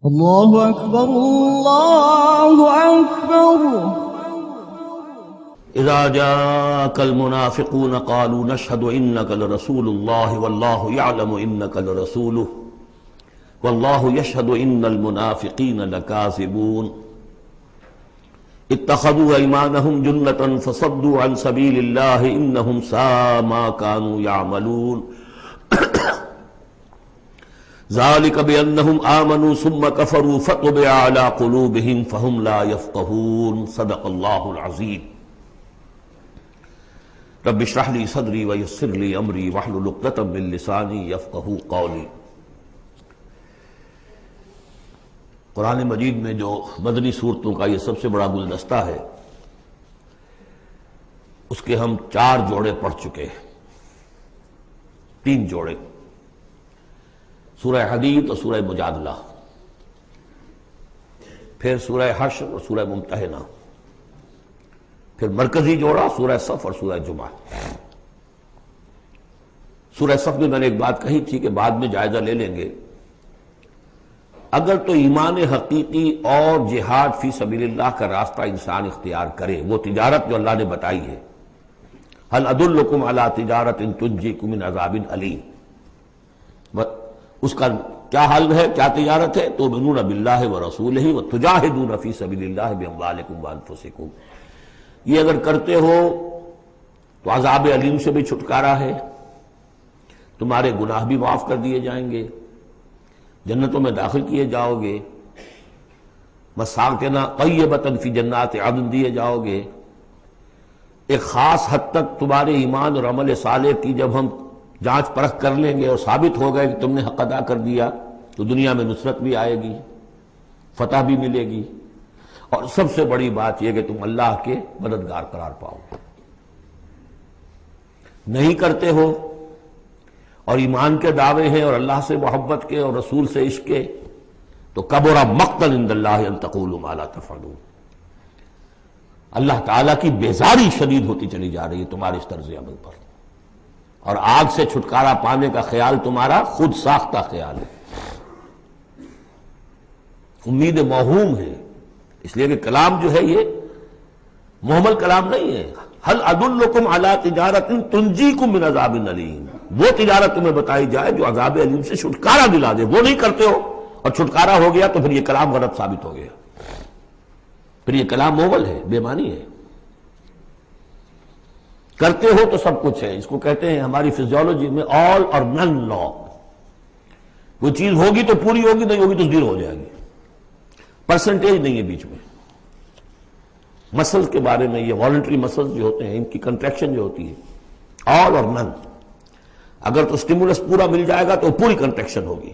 الله أكبر الله أكبر. اذا جاءك المنافقون قالوا نشهد انك لرسول الله والله يعلم انك لرسوله والله يشهد ان المنافقين لكاذبون اتخذوا ايمانهم جنة فصدوا عن سبيل الله انهم ساء ما كانوا يعملون ذلك بانهم آمنوا ثم كفروا فطبع على قلوبهم فهم لا يفقهون صدق الله العظيم رب اشرح لي صدری ویسر لي امری واحلل عقدۃ من لسانی یفقہوا قولی۔ قرآن مجید میں جو مدنی صورتوں کا یہ سب سے بڑا گلدستہ ہے، اس کے ہم 4 جوڑے پڑھ چکے ہیں، 3 جوڑے، سورہ حدید اور سورہ مجادلہ، پھر سورہ حشر اور سورہ ممتحنہ، پھر مرکزی جوڑا سورہ صف اور سورہ جمعہ۔ سورہ صف میں نے ایک بات کہی تھی کہ بعد میں جائزہ لے لیں گے، اگر تو ایمان حقیقی اور جہاد فی سبیل اللہ کا راستہ انسان اختیار کرے، وہ تجارت جو اللہ نے بتائی ہے، هل ادلکم علی تجارت تنجیکم من عذاب علیم، اس کا کیا حل ہے، کیا تجارت ہے؟ تؤمنون باللہ ورسولہ وتجاہدون فی سبیل اللہ باموالکم وانفسکم، یہ اگر کرتے ہو تو عذاب علیم سے بھی چھٹکارا ہے، تمہارے گناہ بھی معاف کر دیے جائیں گے، جنتوں میں داخل کیے جاؤ گے، مساکن طیبۃ فی جنات عدن دیے جاؤ گے۔ ایک خاص حد تک تمہارے ایمان اور عمل صالح کی جب ہم جانچ پرکھ کر لیں گے اور ثابت ہو گئے کہ تم نے حق ادا کر دیا، تو دنیا میں نصرت بھی آئے گی، فتح بھی ملے گی، اور سب سے بڑی بات یہ کہ تم اللہ کے مددگار قرار پاؤ گے۔ نہیں کرتے ہو اور ایمان کے دعوے ہیں اور اللہ سے محبت کے اور رسول سے عشق کے، تو کبر مقتا عند اللہ ان تقولوا ما لا تفعلون، اللہ تعالیٰ کی بیزاری شدید ہوتی چلی جا رہی ہے تمہارے اس طرز عمل پر، اور آگ سے چھٹکارا پانے کا خیال تمہارا خود ساختہ خیال ہے، امید موہوم ہے، اس لیے کہ کلام جو ہے یہ محمل کلام نہیں ہے۔ هل ادلکم علی تجارت تنجیکم من عذاب علیم، وہ تجارت تمہیں بتائی جائے جو عذاب علیم سے چھٹکارا دلا دے، وہ نہیں کرتے ہو اور چھٹکارا ہو گیا تو پھر یہ کلام غلط ثابت ہو گیا، پھر یہ کلام محمل ہے، بے معنی ہے۔ کرتے ہو تو سب کچھ ہے، اس کو کہتے ہیں ہماری فزیولوجی میں آل اور نن لا، وہ چیز ہوگی تو پوری ہوگی، نہیں ہوگی تو زیرو ہو جائے گی، پرسنٹیج نہیں ہے بیچ میں۔ مسلز کے بارے میں، یہ والنٹری مسلز جو ہوتے ہیں، ان کی کنٹریکشن جو ہوتی ہے آل اور نن، اگر تو سٹیمولس پورا مل جائے گا تو پوری کنٹریکشن ہوگی،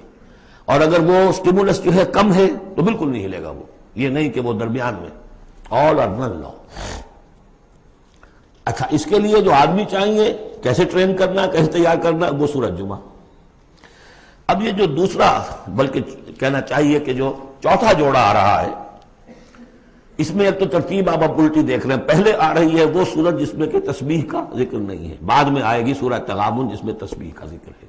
اور اگر وہ سٹیمولس جو ہے کم ہے تو بالکل نہیں ہلے گا وہ، یہ نہیں کہ وہ درمیان میں، آل اور نن لا۔ اچھا، اس کے لیے جو آدمی چاہیے کیسے ٹرین کرنا، کیسے تیار کرنا، وہ سورۃ جمعہ۔ اب یہ جو دوسرا، بلکہ کہنا چاہیے کہ جو چوتھا جوڑا آ رہا ہے، اس میں ایک تو ترتیب آپ الٹی دیکھ رہے ہیں، پہلے آ رہی ہے وہ سورت جس میں کہ تسبیح کا ذکر نہیں ہے، بعد میں آئے گی سورہ تغابن جس میں تسبیح کا ذکر ہے۔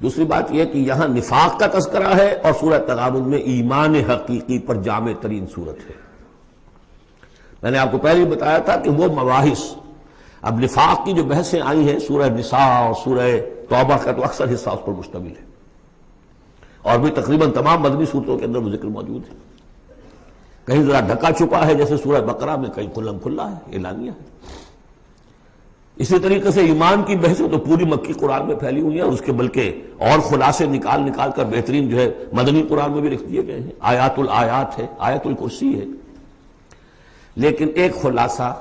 دوسری بات یہ کہ یہاں نفاق کا تذکرہ ہے اور سورہ تغابن میں ایمان حقیقی پر جامع ترین سورت ہے۔ میں نے آپ کو پہلے بتایا تھا کہ وہ مباحث، اب نفاق کی جو بحثیں آئی ہیں سورہ نساء اور سورہ توبہ کا تو اکثر حصہ اس پر مشتمل ہے، اور بھی تقریباً تمام مدنی صورتوں کے اندر وہ ذکر موجود ہے، کہیں ذرا ڈھکا چھپا ہے جیسے سورہ بقرہ میں، کہیں کھلم کھلا ہے، اعلانیہ ہے۔ اسی طریقے سے ایمان کی بحثیں تو پوری مکی قرآن میں پھیلی ہوئی ہیں، اور اس کے بلکہ اور خلاصے نکال کر بہترین جو ہے مدنی قرآن میں بھی لکھ دیے گئے ہیں، آیات الآیات ہے، آیت الکرسی ہے۔ لیکن ایک خلاصہ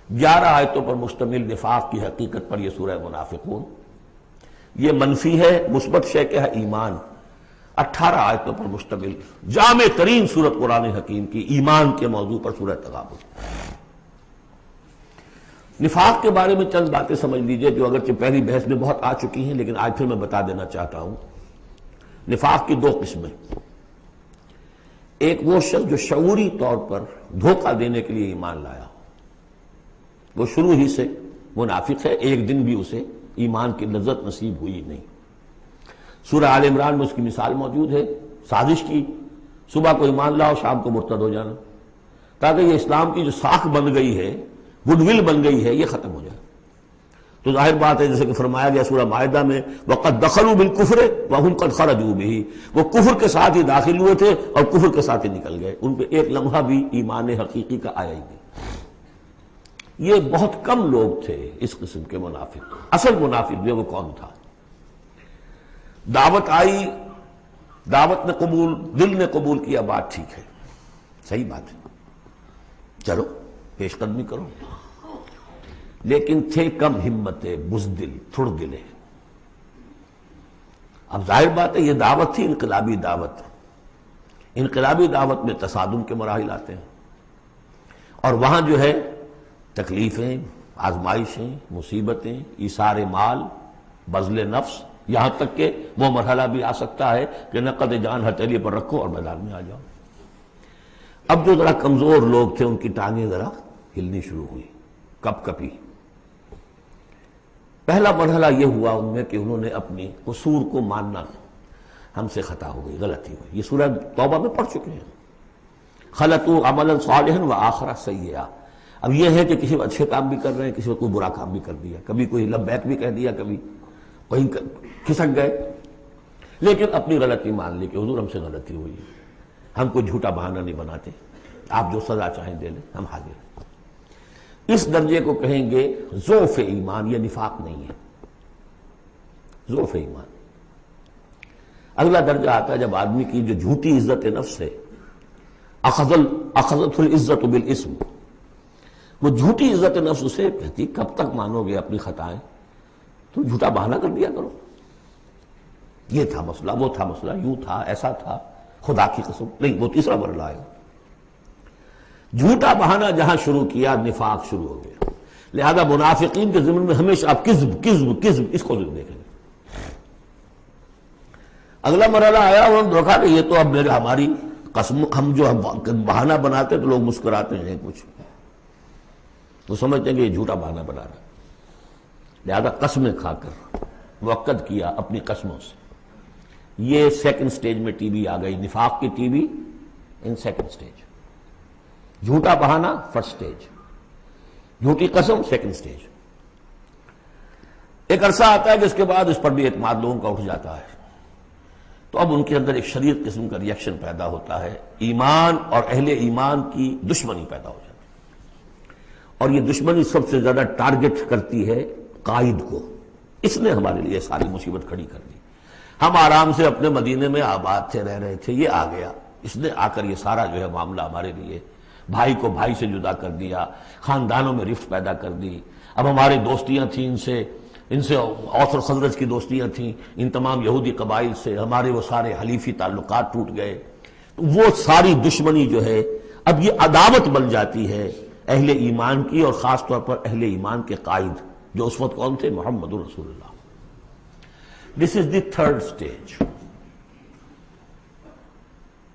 11 آیتوں پر مشتمل نفاق کی حقیقت پر یہ سورہ منافقون، یہ منفی ہے، مثبت شے کیا ہے؟ ایمان۔ 18 آیتوں پر مشتمل جامع ترین سورت قرآن حکیم کی ایمان کے موضوع پر سورہ تغابن۔ نفاق کے بارے میں چند باتیں سمجھ لیجئے جو اگرچہ پہلی بحث میں بہت آ چکی ہیں، لیکن آج پھر میں بتا دینا چاہتا ہوں۔ نفاق کی 2 قسمیں، ایک وہ شخص جو شعوری طور پر دھوکہ دینے کے لیے ایمان لایا، وہ شروع ہی سے منافق ہے، ایک دن بھی اسے ایمان کی لذت نصیب ہوئی نہیں۔ سورہ آل عمران میں اس کی مثال موجود ہے، سازش کی، صبح کو ایمان لاؤ شام کو مرتد ہو جانا، تاکہ یہ اسلام کی جو ساکھ بن گئی ہے، گڈ ول بن گئی ہے، یہ ختم ہو جائے۔ تو ظاہر بات ہے جیسے کہ فرمایا گیا سورہ مائدہ میں وَقَدْ دَخَلُوا بِالْكُفْرِ وَهُمْ قَدْ خَرَجُوا بِهِ، وہ کفر کے ساتھ ہی داخل ہوئے تھے اور کفر کے ساتھ ہی نکل گئے، ان پہ ایک لمحہ بھی ایمان حقیقی کا آیا ہی نہیں۔ یہ بہت کم لوگ تھے اس قسم کے منافق۔ اصل منافق جو وہ کون تھا؟ دعوت آئی، دعوت نے قبول، دل نے قبول کیا، بات ٹھیک ہے، صحیح بات ہے، چلو پیش قدمی کرو، لیکن تھے کم ہمتیں، بزدل، تھڑ دلے۔ اب ظاہر بات ہے یہ دعوت تھی انقلابی دعوت، انقلابی دعوت میں تصادم کے مراحل آتے ہیں، اور وہاں جو ہے تکلیفیں، آزمائشیں، مصیبتیں، ایثار مال، بذل نفس، یہاں تک کہ وہ مرحلہ بھی آ سکتا ہے کہ نقد جان ہتھیلی پر رکھو اور میدان میں آ جاؤ۔ اب جو ذرا کمزور لوگ تھے ان کی ٹانگیں ذرا ہلنی شروع ہوئی، کپ کپی۔ پہلا مرحلہ یہ ہوا ان میں کہ انہوں نے اپنی قصور کو ماننا، ہم سے خطا ہو گئی، غلطی ہوئی۔ یہ سورہ توبہ میں پڑھ چکے ہیں، خلطوا عملا صالحا وآخر سیئا۔ اب یہ ہے کہ کسی اچھے کام بھی کر رہے ہیں، کسی کوئی برا کام بھی کر دیا، کبھی کوئی لبیک بھی کہہ دیا، کبھی کہیں کھسک گئے، لیکن اپنی غلطی مان لی کہ حضور ہم سے غلطی ہوئی، ہم کوئی جھوٹا بہانہ نہیں بناتے، آپ جو سزا چاہیں دے لیں، ہم حاضر ہیں۔ اس درجے کو کہیں گے ضعف ایمان، یہ نفاق نہیں ہے، ضعف ایمان۔ اگلا درجہ آتا ہے جب آدمی کی جو جھوٹی عزت نفس ہے، اخذت العزت بالاسم، وہ جھوٹی عزت نفس اسے کہتی کب تک مانو گے اپنی خطائیں، تو جھوٹا بہانہ کر دیا کرو، یہ تھا مسئلہ، وہ تھا مسئلہ، یوں تھا، ایسا تھا، خدا کی قسم نہیں، وہ تیسرا مرحلہ ہے۔ جھوٹا بہانہ جہاں شروع کیا نفاق شروع ہو گیا۔ لہذا منافقین کے ضمن میں ہمیشہ آپ کذب کذب کذب اس کو دیکھیں گے۔ اگلا مرحلہ آیا، انہوں نے دیکھا کہ یہ تو اب ہماری قسم، ہم جو بہانہ بناتے تو لوگ مسکراتے ہیں، کچھ تو سمجھتے ہیں کہ یہ جھوٹا بہانہ بنا رہا ہے، لہذا قسمیں کھا کر مؤکد کیا اپنی قسموں سے۔ یہ سیکنڈ سٹیج میں ٹی وی آ گئی، نفاق کی T V in second stage, جھوٹا بہانہ فرسٹ سٹیج، جھوٹی قسم سیکنڈ سٹیج۔ ایک عرصہ آتا ہے جس کے بعد اس پر بھی اعتماد لوگوں کا اٹھ جاتا ہے، تو اب ان کے اندر ایک شدید قسم کا ریئیکشن پیدا ہوتا ہے، ایمان اور اہل ایمان کی دشمنی پیدا ہو جاتی ہے، اور یہ دشمنی سب سے زیادہ ٹارگٹ کرتی ہے قائد کو۔ اس نے ہمارے لیے ساری مصیبت کھڑی کر دی، ہم آرام سے اپنے مدینے میں آباد تھے، رہ رہے تھے، یہ آ گیا، اس نے آ کر یہ سارا جو ہے معاملہ ہمارے لیے، بھائی کو بھائی سے جدا کر دیا، خاندانوں میں رفت پیدا کر دی۔ اب ہمارے دوستیاں تھیں ان سے اوس اور خزرج کی دوستیاں تھیں، ان تمام یہودی قبائل سے ہمارے وہ سارے حلیفی تعلقات ٹوٹ گئے، تو وہ ساری دشمنی جو ہے اب یہ عداوت بن جاتی ہے اہل ایمان کی، اور خاص طور پر اہل ایمان کے قائد جو اس وقت کون تھے؟ محمد رسول اللہ۔ دس از دی تھرڈ سٹیج۔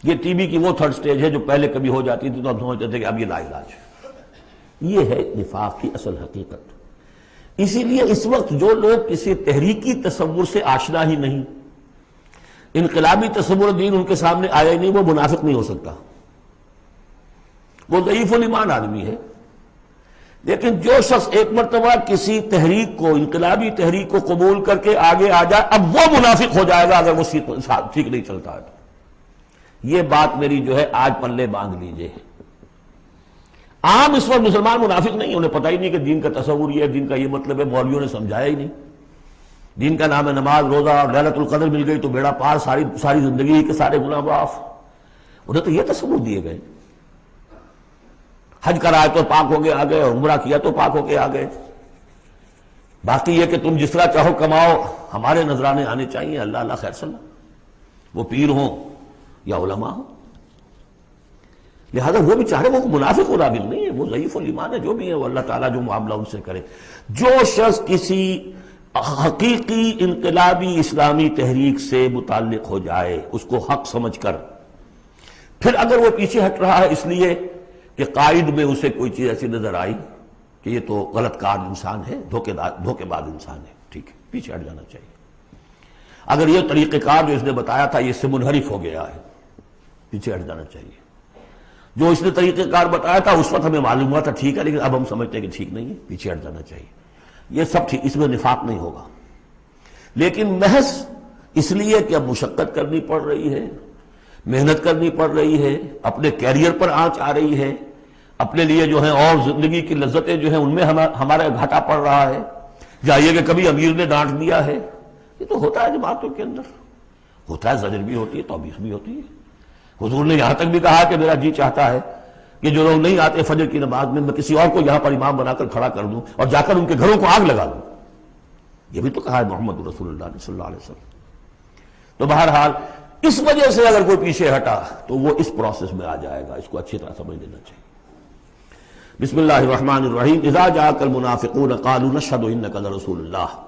یہ ٹی بی کی وہ تھرڈ سٹیج ہے جو پہلے کبھی ہو جاتی تھی تو ہم سمجھتے تھے کہ اب یہ لا علاج ہے۔ یہ ہے نفاق کی اصل حقیقت۔ اسی لیے اس وقت جو لوگ کسی تحریکی تصور سے آشنا ہی نہیں، انقلابی تصور دین ان کے سامنے آیا ہی نہیں، وہ منافق نہیں ہو سکتا، وہ ضعیف الایمان آدمی ہے۔ لیکن جو شخص ایک مرتبہ کسی تحریک کو، انقلابی تحریک کو قبول کر کے آگے آ جائے، اب وہ منافق ہو جائے گا اگر وہ ٹھیک نہیں چلتا ہے۔ یہ بات میری جو ہے آج پلے باندھ لیجئے۔ عام اس وقت مسلمان منافق نہیں، انہیں پتہ ہی نہیں کہ دین کا تصور یہ ہے، دین کا یہ مطلب ہے، مولویوں نے سمجھایا ہی نہیں۔ دین کا نام ہے نماز، روزہ، اور لیلۃ القدر مل گئی تو بیڑا پار، ساری زندگی کے سارے گناہ معاف۔ انہیں تو یہ تصور دیے گئے، حج کرائے تو پاک ہو کے آ گئے، اور عمرہ کیا تو پاک ہو کے آ گئے۔ باقی یہ کہ تم جس طرح چاہو کماؤ، ہمارے نذرانے آنے چاہیے، اللہ اللہ خیر صلی اللہ، وہ پیر ہوں یا علماء ہوں۔ لہذا وہ بھی چاہ رہے، وہ منافق منافق نہیں ہے، وہ ضعیف الایمان ہے، جو بھی ہے وہ اللہ تعالیٰ جو معاملہ ان سے کرے۔ جو شخص کسی حقیقی انقلابی اسلامی تحریک سے متعلق ہو جائے، اس کو حق سمجھ کر، پھر اگر وہ پیچھے ہٹ رہا ہے اس لیے کہ قائد میں اسے کوئی چیز ایسی نظر آئی کہ یہ تو غلط کار انسان ہے، دھوکے باز انسان ہے، ٹھیک ہے، پیچھے ہٹ جانا چاہیے۔ اگر یہ طریقہ کار جو اس نے بتایا تھا یہ اس سے منحرف ہو گیا ہے، پیچھے ہٹ جانا چاہیے۔ جو اس نے طریقہ کار بتایا تھا اس وقت ہمیں معلوم ہوا تھا ٹھیک ہے، لیکن اب ہم سمجھتے ہیں کہ ٹھیک نہیں ہے، پیچھے ہٹ جانا چاہیے۔ یہ سب ٹھیک، اس میں نفاق نہیں ہوگا، لیکن محض اس لیے کہ اب مشقت کرنی پڑ رہی ہے، محنت کرنی پڑ رہی ہے، اپنے کیریئر پر آنچ آ رہی ہے، اپنے لیے جو ہیں اور زندگی کی لذتیں جو ہیں ان میں ہمارا گھاٹا پڑ رہا ہے، جائیے کہ کبھی امیر نے ڈانٹ دیا ہے، یہ تو ہوتا ہے جماعتوں کے اندر، ہوتا ہے، زجر بھی ہوتی ہے، توبیخ بھی ہوتی ہے۔ حضور نے یہاں تک بھی کہا کہ میرا جی چاہتا ہے کہ جو لوگ نہیں آتے فجر کی نماز میں کسی اور کو یہاں پر امام بنا کر کھڑا کر دوں اور جا کر ان کے گھروں کو آگ لگا دوں، یہ بھی تو کہا ہے محمد رسول اللہ صلی اللہ علیہ وسلم۔ تو بہرحال اس وجہ سے اگر کوئی پیچھے ہٹا تو وہ اس پروسیس میں آ جائے گا، اس کو اچھی طرح سمجھ لینا چاہیے۔ بسم اللہ الرحمن الرحیم، اذا جاءک المنافقون قالوا نشهد انک لرسول اللہ۔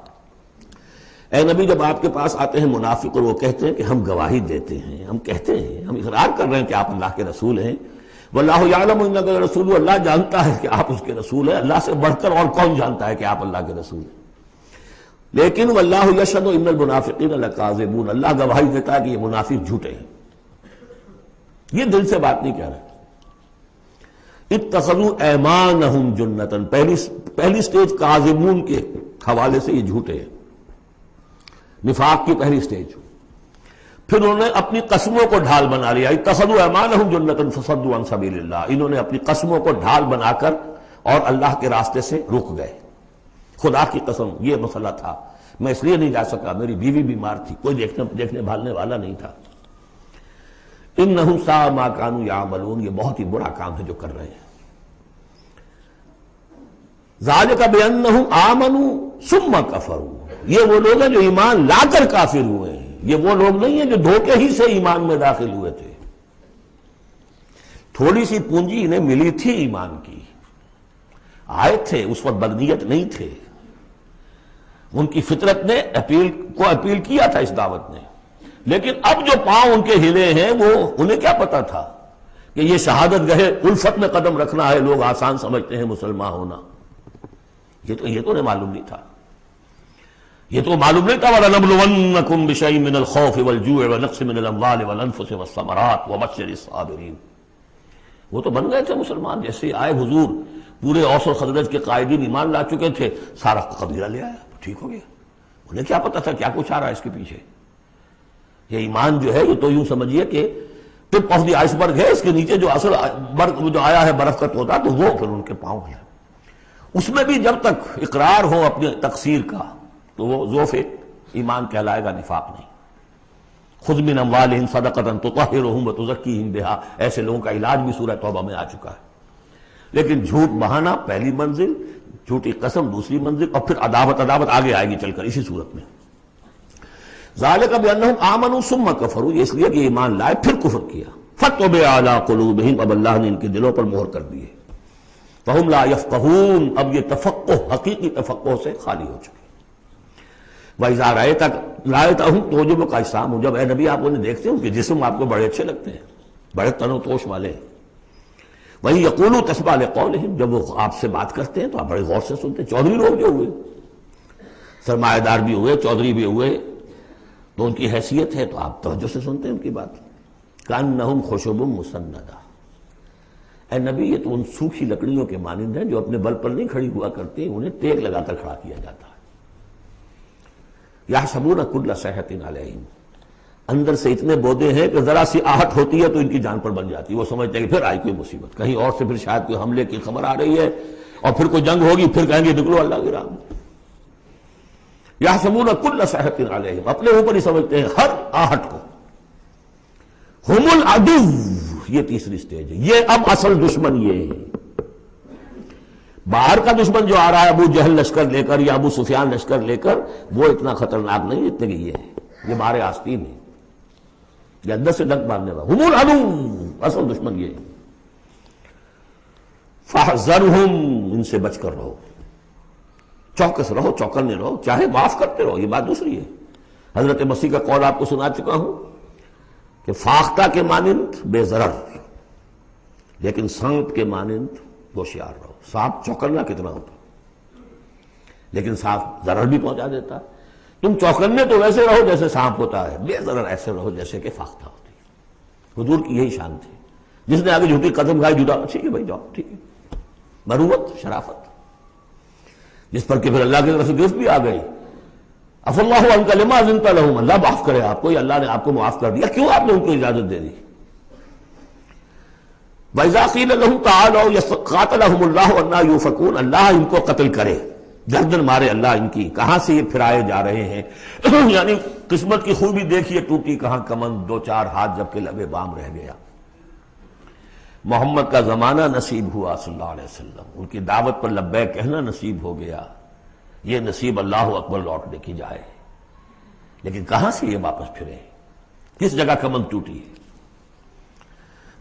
اے نبی جب آپ کے پاس آتے ہیں منافق اور وہ کہتے ہیں کہ ہم گواہی دیتے ہیں، ہم کہتے ہیں، ہم اقرار کر رہے ہیں کہ آپ اللہ کے رسول ہیں، واللہ یعلم انک لرسول، اللہ جانتا ہے کہ آپ اس کے رسول ہیں، اللہ سے بڑھ کر اور کون جانتا ہے کہ آپ اللہ کے رسول ہیں، لیکن واللہ یشہد ان المنافقین لکاذبون، اللہ گواہی دیتا ہے کہ یہ منافق جھوٹے ہیں، یہ دل سے بات نہیں کہہ رہے۔ اتخذوا ایمانہم جنۃ، پہلی سٹیج کاذبون کے حوالے سے یہ جھوٹے ہیں، نفاق کی پہلی سٹیج۔ پھر انہوں نے اپنی قسموں کو ڈھال بنا لیا، اتخذوا ایمانہم جنۃ فصدوا عن سبیل اللہ، انہوں نے اپنی قسموں کو ڈھال بنا کر اور اللہ کے راستے سے رک گئے۔ خدا کی قسم یہ مسئلہ تھا، میں اس لیے نہیں جا سکا، میری بیوی بیمار تھی، کوئی دیکھنے بھالنے والا نہیں تھا۔ انہم ساء ما کانوا یعملون، یہ بہت ہی برا کام ہے جو کر رہے ہیں۔ ذالک بانہم آمنوا ثم کفروا، یہ وہ لوگ ہیں جو ایمان لا کر کافر ہوئے ہیں، یہ وہ لوگ نہیں ہیں جو دھوکے ہی سے ایمان میں داخل ہوئے تھے۔ تھوڑی سی پونجی انہیں ملی تھی ایمان کی، آئے تھے، اس وقت بدنیت نہیں تھے، ان کی فطرت نے اپیل کیا تھا اس دعوت نے، لیکن اب جو پاؤں ان کے ہلے ہیں وہ انہیں کیا پتا تھا کہ یہ شہادت گاہ الفت میں قدم رکھنا ہے، لوگ آسان سمجھتے ہیں مسلمان ہونا، یہ تو انہیں معلوم نہیں تھا، یہ تو معلوم نہیں تھا۔ وَلَنَبْلُوَنَّكُمْ بِشَيْءٍ مِّنَ الْخَوْفِ وَالْجُوعِ وَنَقْصٍ مِّنَ الْأَمْوَالِ وَالْأَنفُسِ وَالثَّمَرَاتِ وَبَشِّرِ الصَّابِرِينَ، وہ تو بن گئے تھے مسلمان، جیسے آئے حضور، پورے اوس اور خزرج کے قائدین ایمان لا چکے تھے، سارا قبیلہ لے آیا، ٹھیک ہو گیا، انہیں کیا پتا تھا کیا کچھ آ رہا ہے اس کے پیچھے۔ یہ ایمان جو ہے یہ تو یوں سمجھیے کہ ٹپ آف دی آئس برگ ہے، اس کے نیچے جو اصل برگ جو آیا ہے برف کا تودا، تو وہ پھر ان کے پاؤں ہے، اس میں بھی جب تک اقرار ہو اپنے تقصیر کا تو وہ ضعف ایمان کہلائے گا، نفاق نہیں۔ خذ من اموالہم صدقۃ تطہرہم وتزکیہم بہا، ایسے لوگوں کا علاج بھی سورہ توبہ میں آ چکا ہے۔ لیکن جھوٹ بہانا پہلی منزل، جھوٹی قسم دوسری منزل، اور پھر عداوت آگے آئے گی چل کر اسی صورت میں۔ ذالک بانہم آمنوا ثم کفروا، یہ اس لیے کہ ایمان لائے پھر کفر کیا۔ فطبع علی قلوبہم، اب اللہ نے ان کے دلوں پر مہر کر دی ہے۔ فہم لا یفقہون، اب یہ تفقہ حقیقی تفقہ سے خالی ہو چکے۔ وَإِذَا رَأَيْتَهُمْ تُعْجِبُكَ أَجْسَامُهُمْ، جب اے نبی آپ انہیں دیکھتے ہیں ان کے جسم آپ کو بڑے اچھے لگتے ہیں، بڑے تن و توش والے ہیں۔ وَإِن يَقُولُوا تَسْمَعْ لِقَوْلِهِمْ، جب وہ آپ سے بات کرتے ہیں تو آپ بڑے غور سے سنتے ہیں۔ چودھری لوگ جو ہوئے، سرمایہ دار بھی ہوئے، چودھری بھی ہوئے، تو ان کی حیثیت ہے تو آپ توجہ سے سنتے ہیں ان کی بات۔ كَأَنَّهُمْ خُشُبٌ مُّسَنَّدَةٌ، اے نبی یہ تو ان سوکھی لکڑیوں کے مانند ہیں جو اپنے بل پر نہیں کھڑی ہوا کرتی، انہیں ٹیک لگا کر کھڑا کیا جاتا ہے۔ یحسبون کل صیحۃ علیہم، اندر سے اتنے بودے ہیں کہ ذرا سی آہٹ ہوتی ہے تو ان کی جان پر بن جاتی ہے، وہ سمجھتے ہیں کہ پھر آئی کوئی مصیبت، کہیں اور سے پھر شاید کوئی حملے کی خبر آ رہی ہے اور پھر کوئی جنگ ہوگی، پھر کہیں گے نکلو اللہ کی راہ میں۔ یحسبون کل صیحۃ علیہم، اپنے اوپر ہی سمجھتے ہیں ہر آہٹ کو۔ ہم العدو، یہ تیسری سٹیج ہے، یہ اب اصل دشمن یہ ہے۔ باہر کا دشمن جو آ رہا ہے ابو جہل لشکر لے کر یا ابو سفیان لشکر لے کر، وہ اتنا خطرناک نہیں جتنے کہ یہ ہے، یہ بارے آستین ہے، یہ اندر سے ڈنک مارنے والا۔ ہم العدو، اصل دشمن یہ ہے۔ فاحذرہم، ان سے بچ کر رہو، چوکس رہو، چوکنے رہو، چاہے معاف کرتے رہو، یہ بات دوسری ہے۔ حضرت مسیح کا قول آپ کو سنا چکا ہوں کہ فاختہ کے مانند بے ضرر، لیکن سانپ کے مانند ہوشیار رہو۔ سانپ چوکنا کتنا ہوتا، لیکن سانپ ضرر بھی پہنچا دیتا، تم چوکنے تو ویسے رہو جیسے سانپ ہوتا ہے، بے ضرر ایسے رہو جیسے کہ فاختہ ہوتی ہے۔ حضور کی یہی شان تھی۔ جس نے آگے جھوٹی قدم کھائی، جھوٹا ٹھیک ہے بھائی جاؤ، ٹھیک ہے، مروت، شرافت، جس پر کہ پھر اللہ کی طرف سے گرفت بھی آ گئی۔ عفا اللہ عنک لما اذنت لهم، اللہ معاف کرے آپ کو، اللہ نے آپ کو معاف کر دیا، کیوں آپ نے ان کو اجازت دے دی؟ وَإِذَا قِيلَ لَهُمْ تَعَالَوْا قَاتَلَهُمُ اللَّهُ أَنَّىٰ يُؤْفَكُونَ، اللہ ان کو قتل کرے، گردن مارے اللہ ان کی، کہاں سے یہ پھرائے جا رہے ہیں؟ یعنی قسمت کی خوبی دیکھیے، ٹوٹی کہاں کمن، دو چار ہاتھ جبکہ لبے بام رہ گیا۔ محمد کا زمانہ نصیب ہوا صلی اللہ علیہ وسلم، ان کی دعوت پر لبیک کہنا نصیب ہو گیا، یہ نصیب اللہ اکبر لوٹنے کی جائے، لیکن کہاں سے یہ واپس پھرے؟ کس جگہ کمن ٹوٹی ہے؟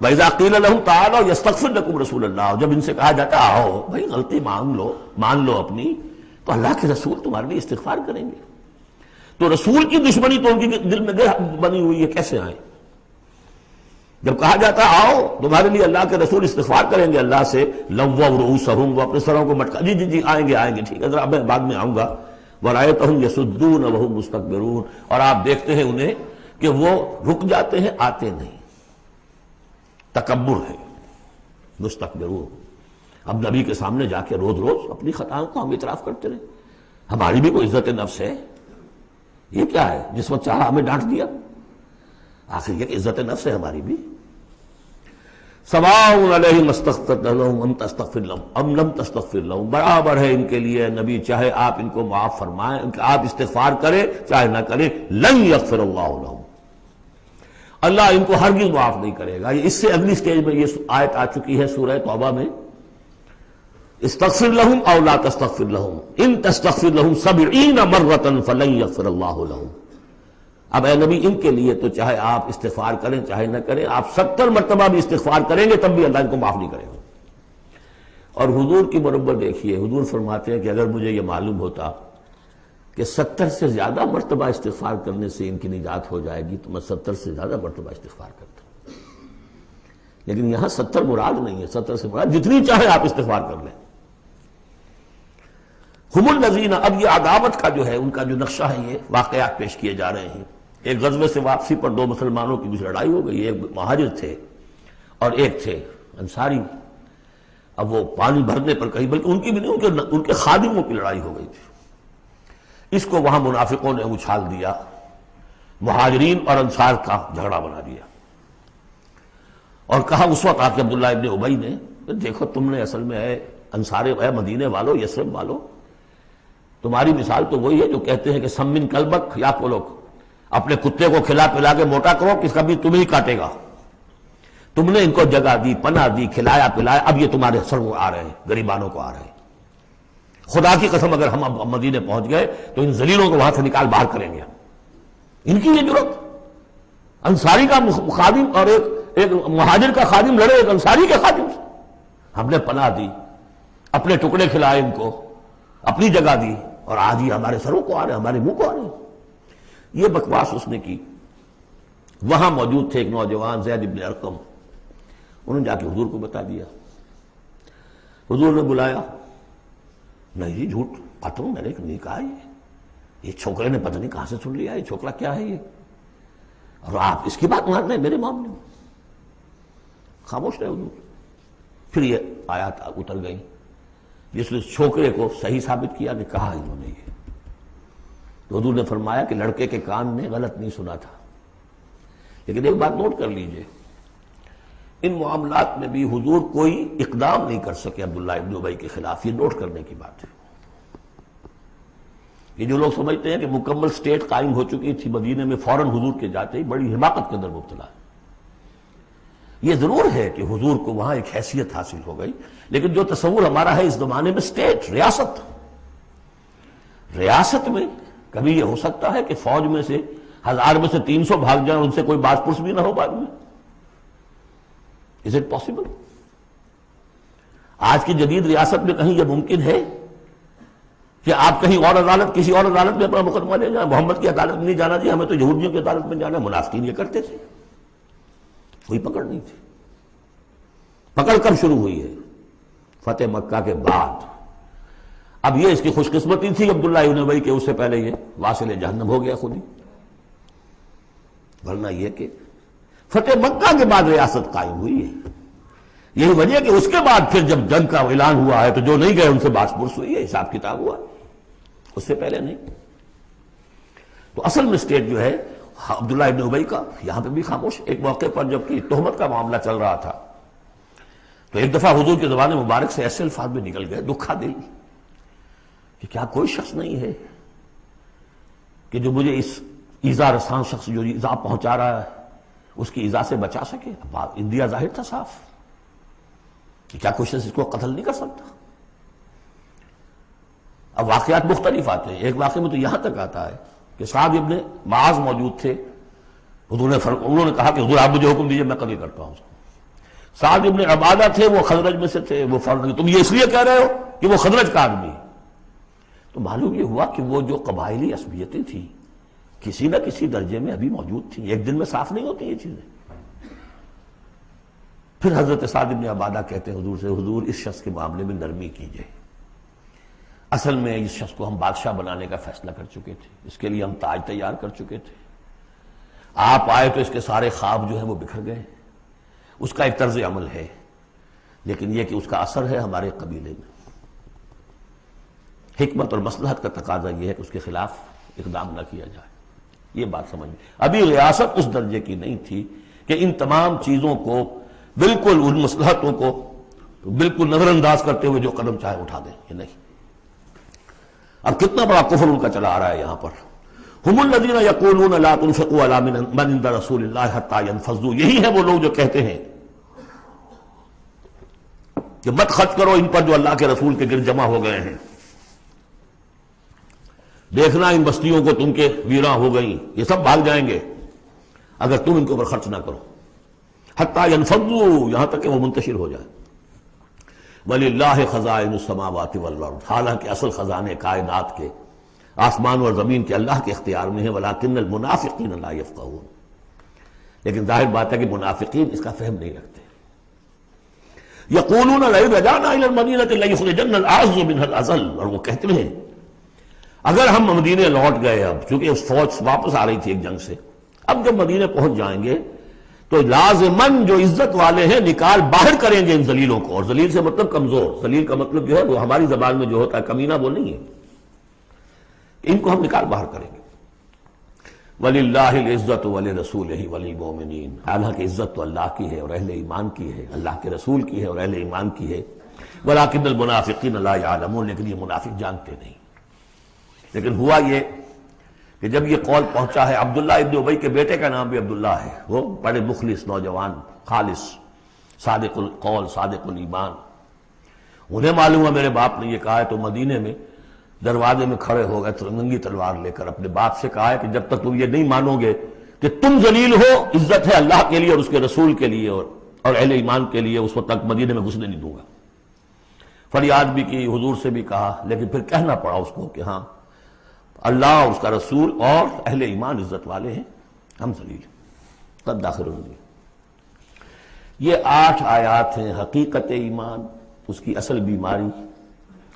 وَإِذَا قِيلَ لَهُمْ تَعَالَوْا يَسْتَغْفِرْ لَكُمْ رَسُولُ اللَّهُ، جب ان سے کہا جاتا آؤ بھائی غلطی مان لو اپنی، تو اللہ کے رسول تمہارے لیے استغفار کریں گے۔ تو رسول کی دشمنی تو ان کے دل میں بنی ہوئی ہے، کیسے آئیں؟ جب کہا جاتا آؤ تمہارے لیے اللہ کے رسول استغفار کریں گے اللہ سے، لَوَّوْا رُؤُوسَهُمْ، وہ اپنے سروں کو مٹکا، جی آئیں گے ٹھیک ہے، ذرا میں بعد میں آؤں گا۔ وَرَأَيْتَهُمْ يَصُدُّونَ وَهُمْ مُسْتَكْبِرُونَ، اور آپ دیکھتے ہیں انہیں کہ وہ رک جاتے ہیں، آتے نہیں، تکبر ہے، مستکبرون۔ اب نبی کے سامنے جا کے روز اپنی خطاؤں کو ہم اعتراف کرتے رہے، ہماری بھی کوئی عزت نفس ہے؟ یہ کیا ہے جس وقت چاہا ہمیں ڈانٹ دیا؟ آخر یہ کہ عزت نفس ہے ہماری بھی۔ سواء علیہم استغفرت لہم ام تستغفر لہم ام لم تستغفر لہم، برابر ہے ان کے لیے نبی، چاہے آپ ان کو معاف فرمائیں، آپ استغفار کریں چاہے نہ کریں، لن یغفر اللہ لہم، اللہ ان کو ہرگز معاف نہیں کرے گا۔ اس سے اگلی سٹیج میں یہ آیت آ چکی ہے سورہ توبہ میں، استغفر لہم او لا تستغفر لہم ان تستغفر لہم 70 مرۃ فلن یغفر اللہ لہم۔ اب اے نبی ان کے لیے تو چاہے آپ استغفار کریں چاہے نہ کریں، آپ 70 مرتبہ بھی استغفار کریں گے تب بھی اللہ ان کو معاف نہیں کرے گا۔ اور حضور کی مربت دیکھیے، حضور فرماتے ہیں کہ اگر مجھے یہ معلوم ہوتا کہ 70 سے زیادہ مرتبہ استغفار کرنے سے ان کی نجات ہو جائے گی تو میں 70 سے زیادہ مرتبہ استغفار کرتا، لیکن یہاں 70 مراد نہیں ہے، 70 سے مراد جتنی چاہے آپ استغفار کر لیں۔ ہم الذین، اب یہ عداوت کا جو ہے ان کا جو نقشہ ہے، یہ واقعات پیش کیے جا رہے ہیں۔ ایک غزوے سے واپسی پر دو مسلمانوں کی لڑائی ہو گئی، ایک مہاجر تھے اور ایک تھے انصاری۔ اب وہ پانی بھرنے پر کہیں، بلکہ ان کی بھی نہیں، ان کے خادموں کی لڑائی ہو گئی تھی۔ اس کو وہاں منافقوں نے اچھال دیا، مہاجرین اور انصار کا جھگڑا بنا دیا، اور کہا اس وقت آپ کے عبداللہ ابن ابی نے، دیکھو تم نے اصل میں اے انصار، اے مدینے والو، یثرب والو، تمہاری مثال تو وہی ہے جو کہتے ہیں کہ سمن کلبک یا کو لوگ اپنے کتے کو کھلا پلا کے موٹا کرو، کس کا بھی تمہیں ہی کاٹے گا۔ تم نے ان کو جگہ دی، پناہ دی، کھلایا پلایا، اب یہ تمہارے سر کو آ رہے ہیں، غریبانوں کو آ رہے ہیں۔ خدا کی قسم اگر ہم اب مدینے پہنچ گئے تو ان ذلیلوں کو وہاں سے نکال باہر کریں گے۔ ان کی یہ جرت، انصاری کا خادم اور ایک مہاجر کا خادم لڑے ایک انصاری کے خادم سے، ہم نے پناہ دی، اپنے ٹکڑے کھلائے ان کو، اپنی جگہ دی، اور آج ہی ہمارے سروں کو آ رہے ہیں، ہمارے منہ کو آ رہے ہیں۔ یہ بکواس اس نے کی۔ وہاں موجود تھے ایک نوجوان زید بن ارقم، انہوں نے جا کے حضور کو بتا دیا۔ حضور نے بلایا، نہیں جی جھوٹ پتہ میں نے نہیں کہا، یہ چھوکرے نے پتہ نہیں کہاں سے سن لیا، یہ چھوکرا کیا ہے یہ، اور آپ اس کی بات مان رہے ہیں میرے معاملے میں؟ خاموش رہے حضور۔ پھر یہ آیات اتر گئیں جس نے چھوکرے کو صحیح ثابت کیا کہ کہا انہوں نے یہ۔ تو حضور نے فرمایا کہ لڑکے کے کان نے غلط نہیں سنا تھا، لیکن ایک بات نوٹ کر لیجئے، ان معاملات میں بھی حضور کوئی اقدام نہیں کر سکے عبداللہ ابن ابی کے خلاف، یہ نوٹ کرنے کی بات ہے۔ یہ جو لوگ سمجھتے ہیں کہ مکمل سٹیٹ قائم ہو چکی تھی مدینے میں، فوراً حضور کے جاتے ہی بڑی حماقت کے اندر مبتلا ہے۔ یہ ضرور ہے کہ حضور کو وہاں ایک حیثیت حاصل ہو گئی، لیکن جو تصور ہمارا ہے اس زمانے میں سٹیٹ، ریاست میں کبھی یہ ہو سکتا ہے کہ فوج میں سے 1000 میں سے 300 بھاگ جائیں، ان سے کوئی بات پرس بھی نہ ہو بعد میں؟ Is it possible؟ آج کی جدید ریاست میں کہیں یہ ممکن ہے کہ آپ کہیں اور عدالت، کسی اور عدالت میں اپنا مقدمہ لے جائیں؟ محمد کی عدالت میں نہیں جانا جی، ہمیں تو یہودیوں کی عدالت میں جانا ہے۔ منافقین یہ کرتے تھے، کوئی پکڑ نہیں تھی۔ پکڑ کب شروع ہوئی ہے؟ فتح مکہ کے بعد۔ اب یہ اس کی خوش قسمتی تھی عبداللہ ابن ابی کہ اس سے پہلے یہ واصل جہنم ہو گیا خود ہی، ورنہ یہ کہ فتح مکہ کے بعد ریاست قائم ہوئی ہے. یہی وجہ کہ اس کے بعد پھر جب جنگ کا اعلان ہوا ہے تو جو نہیں گئے ان سے باس پرس ہوئی ہے، حساب کتاب ہوا، اس سے پہلے نہیں. تو اصل مسٹیک جو ہے عبداللہ ابن ابی کا یہاں پہ بھی خاموش. ایک موقع پر جب کہ تہمت کا معاملہ چل رہا تھا تو ایک دفعہ حضور کے زبان مبارک سے ایسے الفاظ میں نکل گئے دکھا دل کہ کیا کوئی شخص نہیں ہے کہ جو مجھے اس ایذا رساں شخص جو ایذا پہنچا رہا ہے اس کی ایذا سے بچا سکے. اندیا ظاہر تھا صاف کہ کیا کوئی شخص اس کو قتل نہیں کر سکتا. اب واقعات مختلف آتے ہیں. ایک واقعے میں تو یہاں تک آتا ہے کہ سعد ابن معاذ موجود تھے، انہوں نے کہا کہ حضور آپ مجھے حکم دیجئے میں قتل کرتا ہوں. سعد ابن عبادہ تھے، وہ خزرج میں سے تھے. وہ فوراً تم یہ اس لیے کہہ رہے ہو کہ وہ خزرج کا آدمی ہے. تو معلوم یہ ہوا کہ وہ جو قبائلی عصبیتیں تھیں کسی نہ کسی درجے میں ابھی موجود تھیں. ایک دن میں صاف نہیں ہوتی یہ چیزیں. پھر حضرت سعد ابن عبادہ کہتے ہیں حضور سے، حضور اس شخص کے معاملے میں نرمی کیجئے. اصل میں اس شخص کو ہم بادشاہ بنانے کا فیصلہ کر چکے تھے، اس کے لیے ہم تاج تیار کر چکے تھے. آپ آئے تو اس کے سارے خواب جو ہیں وہ بکھر گئے. اس کا ایک طرز عمل ہے لیکن یہ کہ اس کا اثر ہے ہمارے قبیلے میں. حکمت اور مصلحت کا تقاضا یہ ہے کہ اس کے خلاف اقدام نہ کیا جائے. یہ بات سمجھ. ابھی ریاست اس درجے کی نہیں تھی کہ ان تمام چیزوں کو بالکل، ان مصلحتوں کو بالکل نظر انداز کرتے ہوئے جو قدم چاہے اٹھا دیں. یہ نہیں. اب کتنا بڑا کفر ان کا چلا آ رہا ہے یہاں پر. ہم الذین یقولون لا تنفقوا علی من عند رسول اللہ حتی ینفضوا. یہی ہے وہ لوگ جو کہتے ہیں کہ مت خرچ کرو ان پر جو اللہ کے رسول کے گرد جمع ہو گئے ہیں. دیکھنا ان بستیوں کو تم کے ویراں ہو گئیں، یہ سب بھاگ جائیں گے اگر تم ان کے اوپر خرچ نہ کرو. حتی ینفضوا، یہاں تک کہ وہ منتشر ہو جائے. وَلِلَّهِ خَزَائِنُ السَّمَاوَاتِ وَالْأَرْضِ، حالانکہ اصل خزانے کائنات کے آسمان اور زمین کے اللہ کے اختیار میں ہیں. وَلَٰكِنَّ الْمُنَافِقِينَ لَا يَفْقَهُونَ، لیکن ظاہر بات ہے کہ منافقین اس کا فہم نہیں رکھتے. يَقُولُونَ لَئِن رَجَعْنَا إِلَى الْمَدِينَةِ لَيُخْرِجَنَّ الْأَعَزُّ مِنْهَا الْأَذَلَّ، اور وہ کہتے ہیں اگر ہم مدینے لوٹ گئے، اب چونکہ فوج واپس آ رہی تھی ایک جنگ سے، اب جب مدینے پہنچ جائیں گے تو لازماً جو عزت والے ہیں نکال باہر کریں گے ان ذلیلوں کو. اور ذلیل سے مطلب کمزور، ذلیل کا مطلب جو ہے وہ ہماری زبان میں جو ہوتا ہے کمینہ وہ نہیں ہے، ان کو ہم نکال باہر کریں گے. وَلِلَّهِ الْعِزَّةُ وَلِرَسُولِهِ وَلِلْمُؤْمِنِينَ، حالانکہ عزت تو اللہ کی ہے اور اہل ایمان کی ہے، اللہ کے رسول کی ہے اور اہل ایمان کی ہے. وَلَٰكِنَّ الْمُنَافِقِينَ لَا يَعْلَمُونَ، لیکن یہ منافق جانتے نہیں. لیکن ہوا یہ کہ جب یہ قول پہنچا ہے، عبداللہ ابن ابی کے بیٹے کا نام بھی عبداللہ ہے، وہ بڑے مخلص نوجوان، خالص، صادق القول، صادق الایمان. انہیں معلوم ہے میرے باپ نے یہ کہا ہے، تو مدینے میں دروازے میں کھڑے ہو گئے ننگی تلوار لے کر. اپنے باپ سے کہا ہے کہ جب تک تم یہ نہیں مانو گے کہ تم ذلیل ہو، عزت ہے اللہ کے لیے اور اس کے رسول کے لیے اور اہل ایمان کے لیے، اس وقت تک مدینے میں گھسنے نہیں دوں گا. فریاد بھی کی، حضور سے بھی کہا، لیکن پھر کہنا پڑا اس کو کہ ہاں اللہ اور اس کا رسول اور اہل ایمان عزت والے ہیں، ہم ذلیل ہیں. تب داخل ہوگی. یہ 8 آیات ہیں حقیقت ایمان، اس کی اصل بیماری،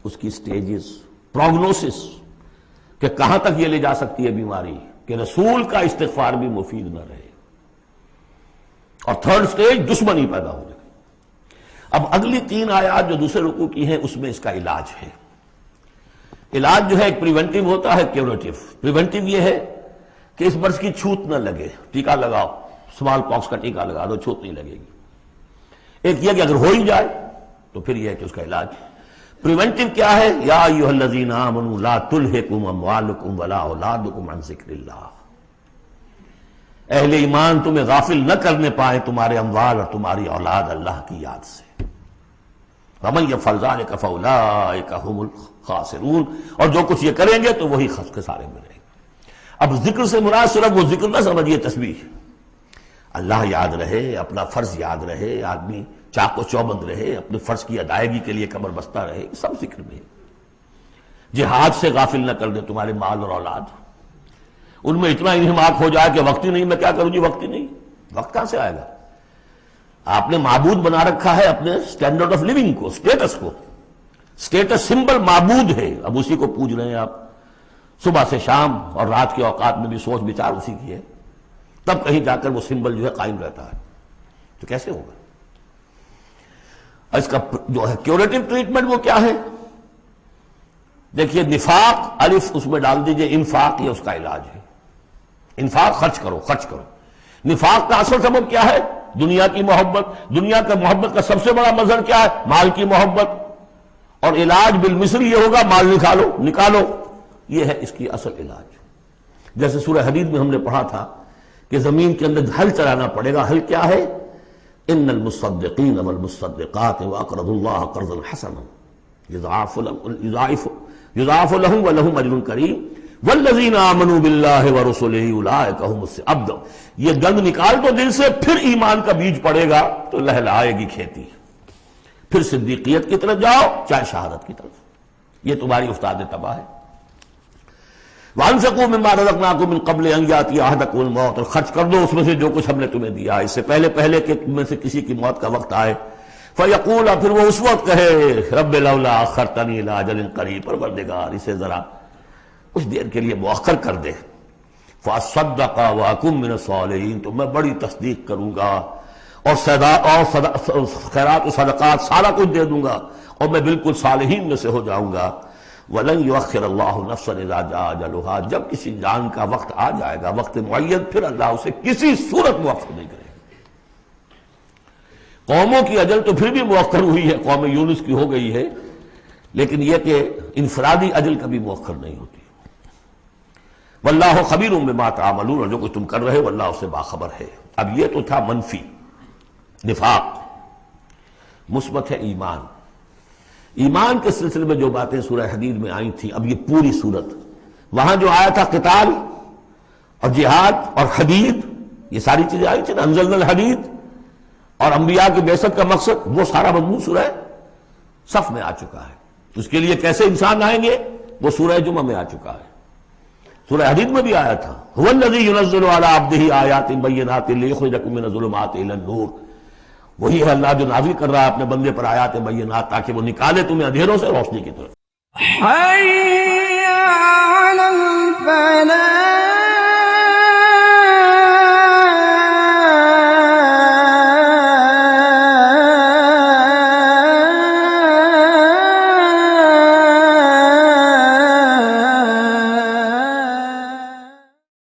اس کی سٹیجز، پروگنوسس کہ کہاں تک یہ لے جا سکتی ہے بیماری کہ رسول کا استغفار بھی مفید نہ رہے. اور 3rd سٹیج دشمنی پیدا ہو جائے. اب اگلی 3 آیات جو دوسرے رکوع کی ہیں اس میں اس کا علاج ہے. علاج جو ہے ایک پریونٹیو ہوتا ہے، کیوریٹیو. پریونٹیو یہ ہے کہ اس مرض کی چھوت نہ لگے، ٹیکا لگاؤ، اسمال پاکس کا ٹیکا لگا دو، چھوت نہیں لگے گی. ایک یہ کہ اگر ہو ہی جائے تو پھر یہ ہے کہ اس کا علاج. پریونٹیو کیا ہے؟ یا ایھا الذین آمنوا لا تلھکم اموالکم ولا اولادکم عن ذکر اللہ. اہل ایمان تمہیں غافل نہ کرنے پائے تمہارے اموال اور تمہاری اولاد اللہ کی یاد سے. وَمَن يَفْعَلْ ذَلِكَ فَأُولَٰئِكَ هُمُ الْخَاسِرُونَ، اور جو کچھ یہ کریں گے تو وہی خسارے میں رہیں گے. اب ذکر سے مراد صرف وہ ذکر نہ سمجھیے تسبیح. اللہ یاد رہے، اپنا فرض یاد رہے، آدمی چاق و چوبند رہے، اپنے فرض کی ادائیگی کے لیے کمر بستہ رہے، سب ذکر میں. جہاد سے غافل نہ کر دیں تمہارے مال اور اولاد. ان میں اتنا انہماک ہو جائے کہ وقت ہی نہیں، میں کیا کروں جی، وقت ہی نہیں. وقت کہاں سے آئے گا؟ آپ نے معبود بنا رکھا ہے اپنے سٹینڈرڈ آف لیونگ کو، سٹیٹس کو. اسٹیٹس سمبل معبود ہے، اب اسی کو پوج رہے ہیں آپ، صبح سے شام اور رات کے اوقات میں بھی سوچ بچار اسی کی ہے، تب کہیں جا کر وہ سمبل جو ہے قائم رہتا ہے، تو کیسے ہوگا؟ اس کا جو ہے کیوریٹو ٹریٹمنٹ وہ کیا ہے؟ دیکھیے نفاق الف اس میں ڈال دیجئے، انفاق یہ اس کا علاج ہے، انفاق خرچ کرو خرچ کرو۔ نفاق کا اصل سبب کیا ہے؟ دنیا کی محبت، دنیا کا محبت کا سب سے بڑا مظہر کیا ہے؟ مال کی محبت، اور علاج بالمثل یہ ہوگا مال نکالو، یہ ہے اس کی اصل علاج۔ جیسے سورہ حدید میں ہم نے پڑھا تھا کہ زمین کے اندر ہل چلانا پڑے گا، ہل کیا ہے؟ ان المصدقین والمصدقات واقرضوا اللہ قرضا حسنا یضاعف لهم ولهم اجر کریم والذین آمنوا باللہ ورسلہ اولئک هم اب یہ گند نکال دو دل سے، پھر ایمان کا بیج پڑے گا تو لہلائے گی کھیتی، پھر صدیقیت کی طرف جاؤ چاہے شہادت کی طرف، یہ تمہاری استاد تباہ ہے۔ وَأَنفِقُوا مِمَّا رَزَقْنَاكُم مِّن قَبْلِ أَن يَأْتِيَ أَحَدَكُمُ الْمَوْتُ، اور خرچ کر دو اس میں سے جو کچھ ہم نے تمہیں دیا ہے، اس سے پہلے کہ تم میں سے کسی کی موت کا وقت آئے۔ فَيَقُولَ، پھر وہ اس وقت کہے رب لولا أَخَّرْتَنِي إِلَىٰ أَجَلٍ قَرِيبٍ، پروردگار اسے ذرا کچھ دیر کے لیے مؤخر کر دے، فَأَصَّدَّقَ وَأَكُن مِّنَ الصَّالِحِينَ، تو میں بڑی تصدیق کروں گا اور خیرات و صدقات سارا کچھ دے دوں گا، اور میں بالکل صالحین میں سے ہو جاؤں گا۔ وَلَن يُؤَخِّرَ اللَّهُ نَفْسًا إِذَا جَاءَ أَجَلُهَا، جب کسی جان کا وقت آ جائے گا، وقت معین، پھر اللہ اسے کسی صورت مؤخر نہیں کرے گا۔ قوموں کی اجل تو پھر بھی مؤخر ہوئی ہے، قوم یونس کی ہو گئی ہے، لیکن یہ کہ انفرادی اجل کبھی مؤخر نہیں ہوتی۔ واللہ خبیر بما تعملون، اور جو کچھ تم کر رہے ہو اللہ اس سے باخبر ہے۔ اب یہ تو تھا منفی نفاق، مثبت ہے ایمان۔ ایمان کے سلسلے میں جو باتیں سورہ حدید میں آئی تھیں، اب یہ پوری صورت، وہاں جو آیا تھا قتال اور جہاد اور حدید، یہ ساری چیزیں آئی تھیں نا، انزلنا الحدید، اور انبیاء کی بعثت کا مقصد، وہ سارا مضمون سورہ صف میں آ چکا ہے۔ اس کے لیے کیسے انسان آئیں گے وہ سورہ جمعہ میں آ چکا ہے۔ سورہ حدید میں بھی آیا تھا هو الذی ينزل علی عبدہ آیات بینات لیخرجکم من الظلمات الی النور، وہی ہے اللہ جو نازل کر رہا ہے اپنے بندے پر آیات بینات تاکہ وہ نکالے تمہیں اندھیروں سے روشنی کی طرف۔ حي على الفلاح